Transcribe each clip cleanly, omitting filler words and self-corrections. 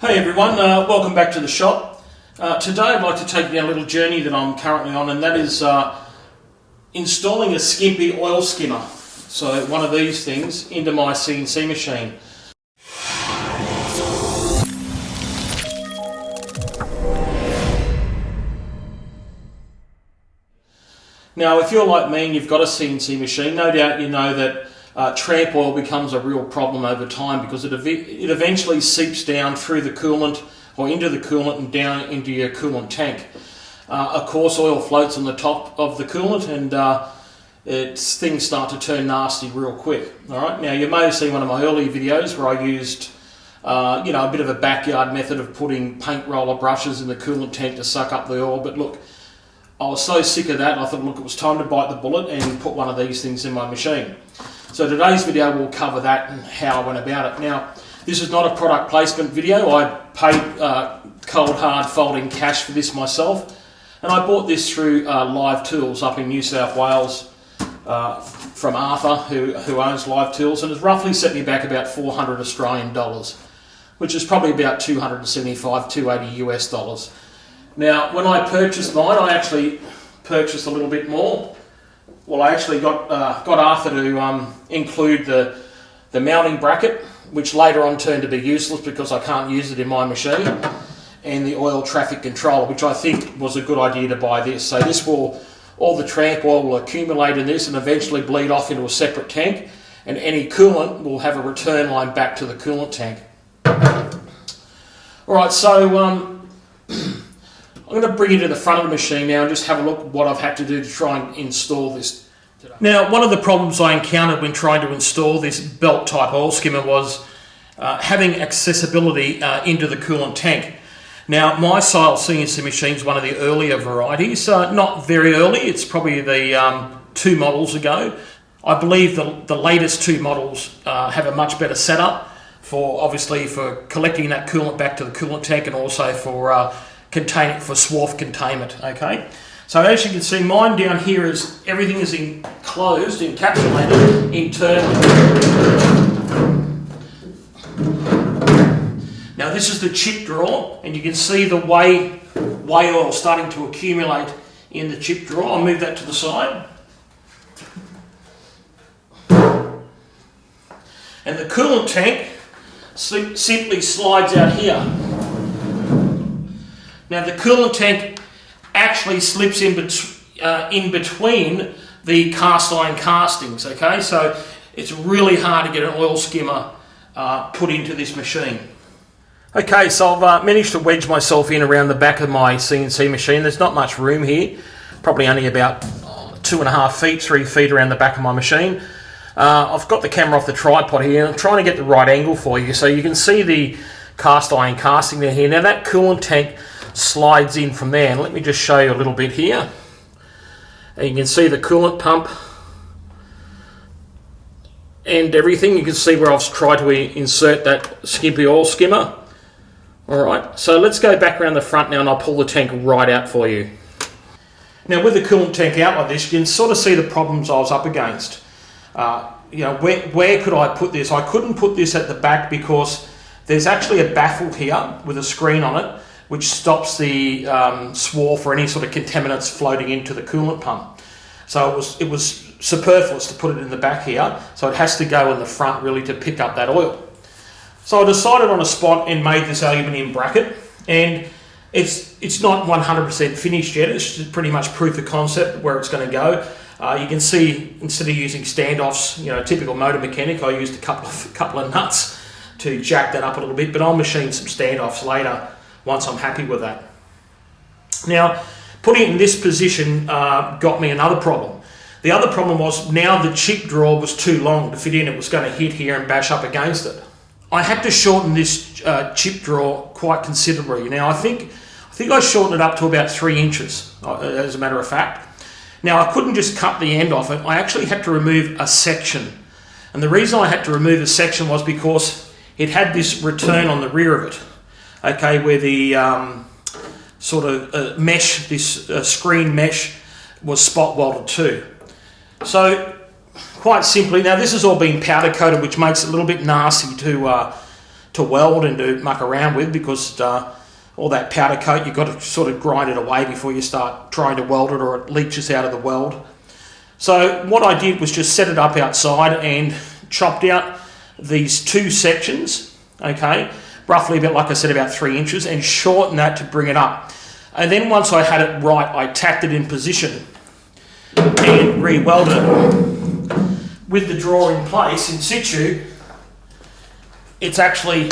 Hey everyone, welcome back to the shop. Today I'd like to take you on a little journey that I'm currently on, and that is installing a skimpy oil skimmer. So one of these things into my CNC machine. Now if you're like me and you've got a CNC machine, no doubt you know that tramp oil becomes a real problem over time because it eventually seeps down through the coolant or into the coolant and down into your coolant tank. Of course, oil floats on the top of the coolant and things start to turn nasty real quick. All right. Now you may have seen one of my earlier videos where I used a bit of a backyard method of putting paint roller brushes in the coolant tank to suck up the oil. But look, I was so sick of that I thought, look, it was time to bite the bullet and put one of these things in my machine. So today's video will cover that and how I went about it. Now, this is not a product placement video. I paid cold hard folding cash for this myself, and I bought this through Live Tools up in New South Wales from Arthur, who owns Live Tools, and has roughly set me back about 400 Australian dollars, which is probably about 275, 280 US dollars. Now, when I purchased mine, I actually purchased a little bit more. Well, I actually got Arthur to include the mounting bracket, which later on turned to be useless because I can't use it in my machine, and the oil traffic controller, which I think was a good idea to buy this. So this all the tramp oil will accumulate in this and eventually bleed off into a separate tank, and any coolant will have a return line back to the coolant tank. All right, so I'm going to bring you to the front of the machine now and just have a look at what I've had to do to try and install this today. Now, one of the problems I encountered when trying to install this belt type oil skimmer was having accessibility into the coolant tank. Now, my Syil CNC machine is one of the earlier varieties, not very early, it's probably the 2 models ago. I believe the latest 2 models have a much better setup obviously for collecting that coolant back to the coolant tank, and also for swarf containment. Okay, so as you can see, mine down here is everything is enclosed, encapsulated internally. Now this is the chip drawer, and you can see the whey oil starting to accumulate in the chip drawer. I'll move that to the side. And the coolant tank simply slides out here. Now the coolant tank actually slips in between the cast iron castings, okay? So it's really hard to get an oil skimmer put into this machine. Okay, so I've managed to wedge myself in around the back of my CNC machine. There's not much room here, probably only about 2.5 feet, 3 feet around the back of my machine. I've got the camera off the tripod here, and I'm trying to get the right angle for you. So you can see the cast iron casting there here. Now that coolant tank slides in from there, and let me just show you a little bit here. And you can see the coolant pump and everything. You can see where I've tried to insert that skimpy oil skimmer. Alright, so let's go back around the front now and I'll pull the tank right out for you. Now with the coolant tank out like this, you can sort of see the problems I was up against. Where could I put this? I couldn't put this at the back because there's actually a baffle here with a screen on it which stops the swarf or any sort of contaminants floating into the coolant pump. So it was superfluous to put it in the back here, so it has to go in the front really to pick up that oil. So I decided on a spot and made this aluminium bracket, and it's not 100% finished yet. It's just pretty much proof of concept where it's going to go. You can see, instead of using standoffs, typical motor mechanic, I used a couple of nuts to jack that up a little bit, but I'll machine some standoffs later once I'm happy with that. Now, putting it in this position got me another problem. The other problem was now the chip drawer was too long to fit in. It was going to hit here and bash up against it. I had to shorten this chip drawer quite considerably. Now, I think I shortened it up to about 3 inches, as a matter of fact. Now, I couldn't just cut the end off it. I actually had to remove a section. And the reason I had to remove a section was because it had this return on the rear of it. Okay, where the sort of mesh, this screen mesh, was spot welded to. So, quite simply, now this has all been powder coated, which makes it a little bit nasty to to weld and to muck around with, because all that powder coat, you've got to sort of grind it away before you start trying to weld it, or it leaches out of the weld. So what I did was just set it up outside and chopped out these 2 sections, okay, roughly about, like I said, about 3 inches, and shortened that to bring it up. And then once I had it right, I tacked it in position and re-welded it. With the drawer in place in situ, it's actually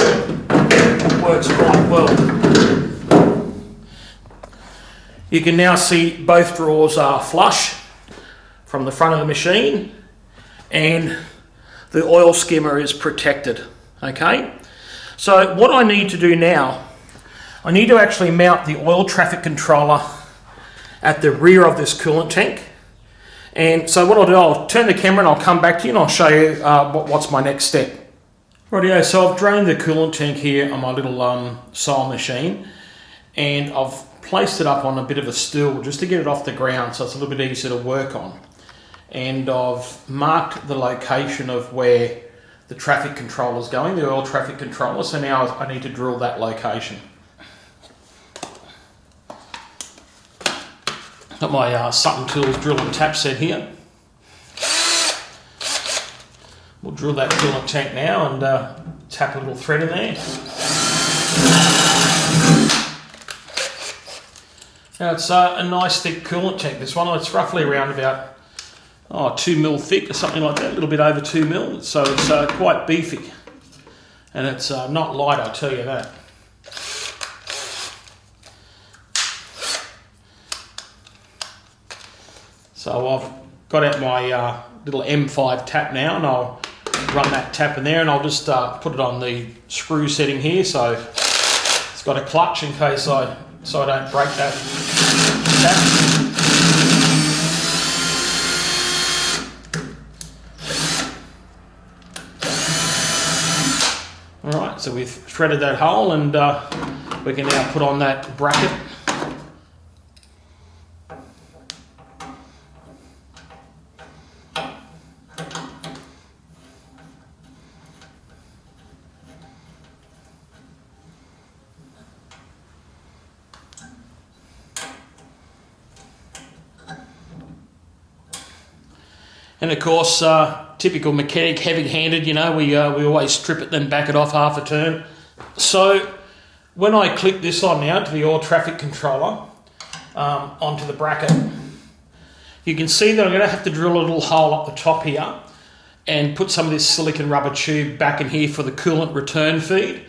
works quite well. You can now see both drawers are flush from the front of the machine, and the oil skimmer is protected. Okay, so what I need to do now, I need to actually mount the oil traffic controller at the rear of this coolant tank. And so what I'll do, I'll turn the camera and I'll come back to you and I'll show you what's my next step. Rightio, so I've drained the coolant tank here on my little Syil machine, and I've placed it up on a bit of a stool just to get it off the ground so it's a little bit easier to work on. And I've marked the location of where the traffic controller is going, the oil traffic controller, so now I need to drill that location. Got my Sutton Tools drill and tap set here. We'll drill that coolant tank now and tap a little thread in there. Now it's a nice thick coolant tank, this one. It's roughly around about 2 mil thick or something like that, a little bit over 2 mil. So it's quite beefy, and it's not light, I'll tell you that. So I've got out my little M5 tap now, and I'll run that tap in there, and I'll just put it on the screw setting here, so it's got a clutch in case so I don't break that tap. Alright, so we've threaded that hole, and we can now put on that bracket. And of course, typical mechanic, heavy-handed, you know, we always strip it, then back it off half a turn. So when I click this on now to the oil traffic controller onto the bracket, you can see that I'm going to have to drill a little hole up the top here and put some of this silicon rubber tube back in here for the coolant return feed.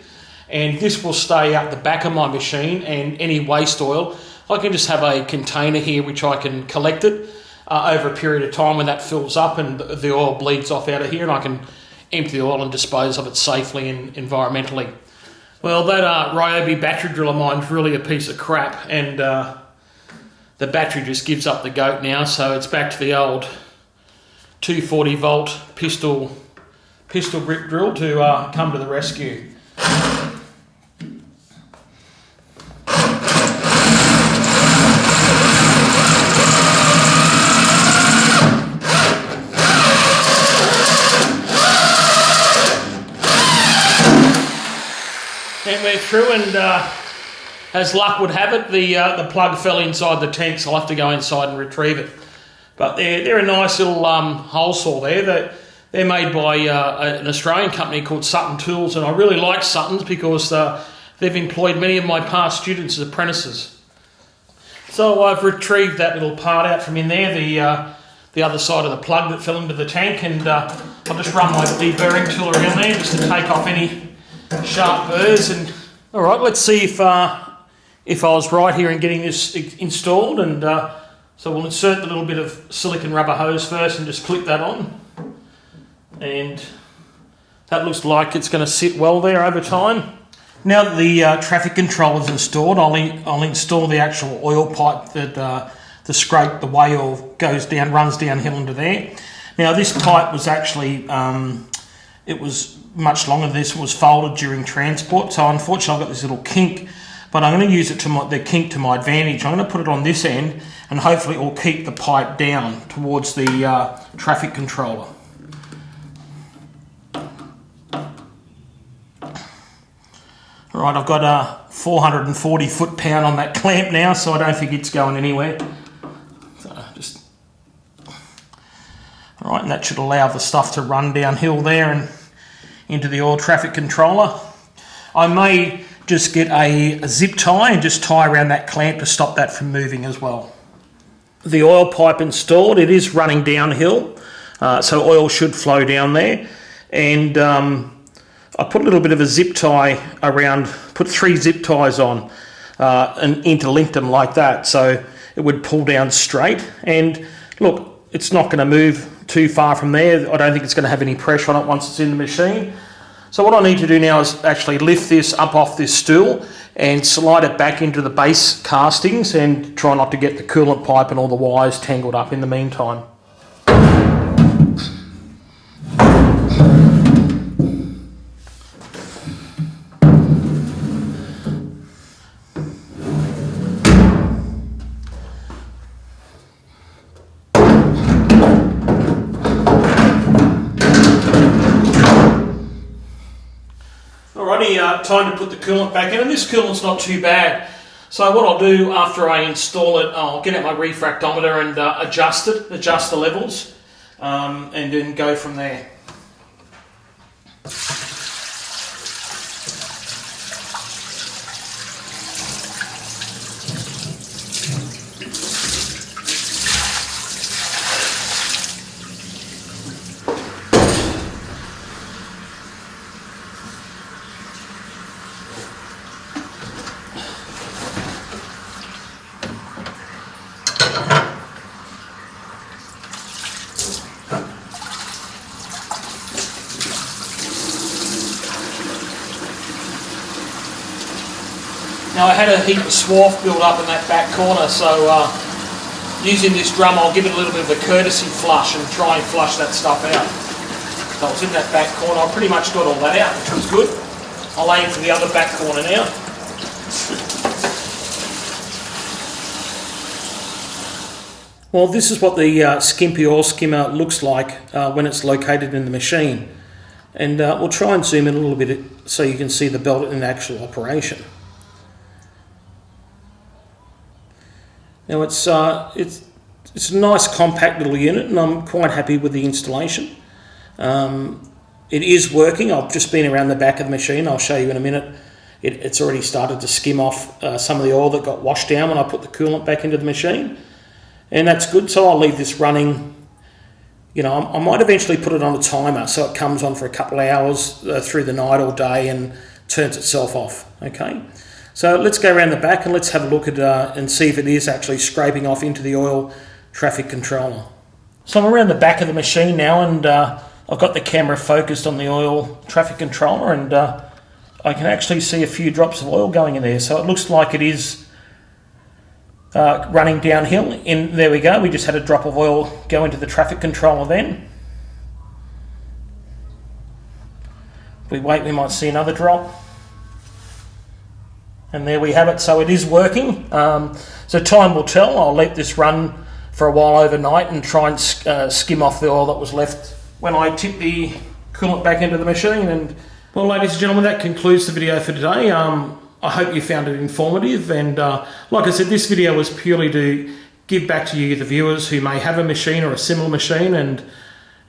And this will stay out the back of my machine, and any waste oil, I can just have a container here which I can collect it over a period of time when that fills up and the oil bleeds off out of here, and I can empty the oil and dispose of it safely and environmentally. Well, that Ryobi battery drill of mine is really a piece of crap, and the battery just gives up the goat now, so it's back to the old 240 volt pistol grip drill to come to the rescue. And we're through, and as luck would have it, the plug fell inside the tank, so I'll have to go inside and retrieve it. But they're a nice little hole saw there. They're made by an Australian company called Sutton Tools, and I really like Suttons because they've employed many of my past students as apprentices. So I've retrieved that little part out from in there, the other side of the plug that fell into the tank, and I'll just run my deburring tool around there just to take off any sharp burrs. And all right, let's see if I was right here in getting this installed. And so we'll insert the little bit of silicon rubber hose first and just clip that on, and that looks like it's going to sit well there over time. Now that the traffic controller is installed, I'll install the actual oil pipe that the scrape, the way oil goes down, runs downhill into there. Now this pipe was actually it was much longer than this. Was folded during transport, so unfortunately I've got this little kink, but I'm going to use it to the kink to my advantage. I'm going to put it on this end, and hopefully it will keep the pipe down towards the traffic controller. Right, I've got a 440 foot-pound on that clamp now, so I don't think it's going anywhere. So just... Alright, and that should allow the stuff to run downhill there and into the oil traffic controller. I may just get a zip tie and just tie around that clamp to stop that from moving as well. The oil pipe installed, it is running downhill, so oil should flow down there. And I put a little bit of a zip tie around, put 3 zip ties on and interlinked them like that, so it would pull down straight. And look, it's not going to move too far from there. I don't think it's going to have any pressure on it once it's in the machine. So what I need to do now is actually lift this up off this stool and slide it back into the base castings and try not to get the coolant pipe and all the wires tangled up in the meantime. Alrighty, time to put the coolant back in, and this coolant's not too bad. So what I'll do after I install it, I'll get out my refractometer and adjust the levels, and then go from there. Now I had a heap of swarf build up in that back corner, so using this drum I'll give it a little bit of a courtesy flush and try and flush that stuff out. So I was in that back corner, I pretty much got all that out, which was good. I'll aim for the other back corner now. Well, this is what the skimpy oil skimmer looks like when it's located in the machine. And we'll try and zoom in a little bit so you can see the belt in actual operation. Now it's a nice compact little unit, and I'm quite happy with the installation. It is working. I've just been around the back of the machine. I'll show you in a minute. It's already started to skim off some of the oil that got washed down when I put the coolant back into the machine, and that's good. So I'll leave this running. You know, I might eventually put it on a timer so it comes on for a couple of hours through the night or day and turns itself off. Okay. So let's go around the back and let's have a look at and see if it is actually scraping off into the oil traffic controller. So I'm around the back of the machine now, and I've got the camera focused on the oil traffic controller, and I can actually see a few drops of oil going in there. So it looks like it is running downhill. And there we go. We just had a drop of oil go into the traffic controller then. If we wait, we might see another drop. And there we have it. So it is working. So time will tell. I'll let this run for a while overnight and try and skim off the oil that was left when I tip the coolant back into the machine. And well, ladies and gentlemen, that concludes the video for today. I hope you found it informative. And like I said, this video was purely to give back to you, the viewers, who may have a machine or a similar machine and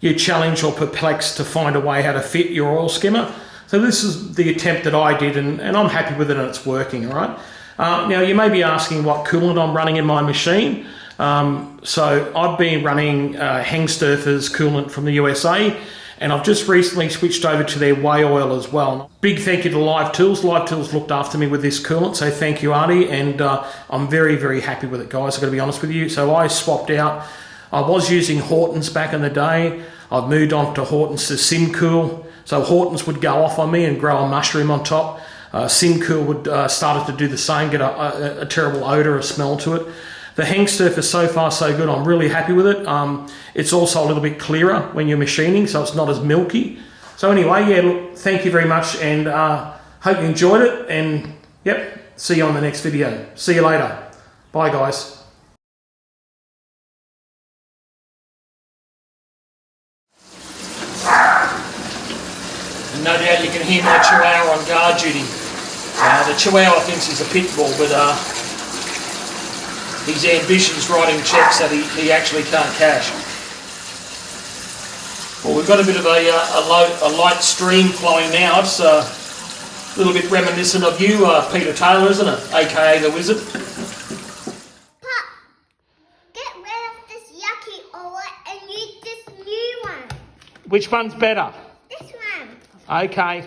you're challenged or perplexed to find a way how to fit your oil skimmer. So this is the attempt that I did, and I'm happy with it, and it's working, all right? Now, you may be asking what coolant I'm running in my machine. So I've been running Hengsturfer's coolant from the USA, and I've just recently switched over to their whey oil as well. Big thank you to Live Tools. Live Tools looked after me with this coolant, so thank you, Artie, and I'm very, very happy with it, guys. I've got to be honest with you. So I swapped out. I was using Hortons back in the day. I've moved on to Hortons to Simcool. So Hortons would go off on me and grow a mushroom on top. Simcool would started to do the same, get a terrible odour or smell to it. The Hengsturfer, so far so good. I'm really happy with it. It's also a little bit clearer when you're machining, so it's not as milky. So anyway, yeah, look, thank you very much, and hope you enjoyed it. And yep, see you on the next video. See you later. Bye, guys. No doubt you can hear my chihuahua on guard duty. The Chihuahua thinks he's a pit bull, but his ambition's writing checks that he actually can't cash. Well, we've got a bit of a light stream flowing now. It's a little bit reminiscent of you, Peter Taylor, isn't it? AKA the Wizard. Pop, get rid of this yucky oil and use this new one. Which one's better? This one. Okay.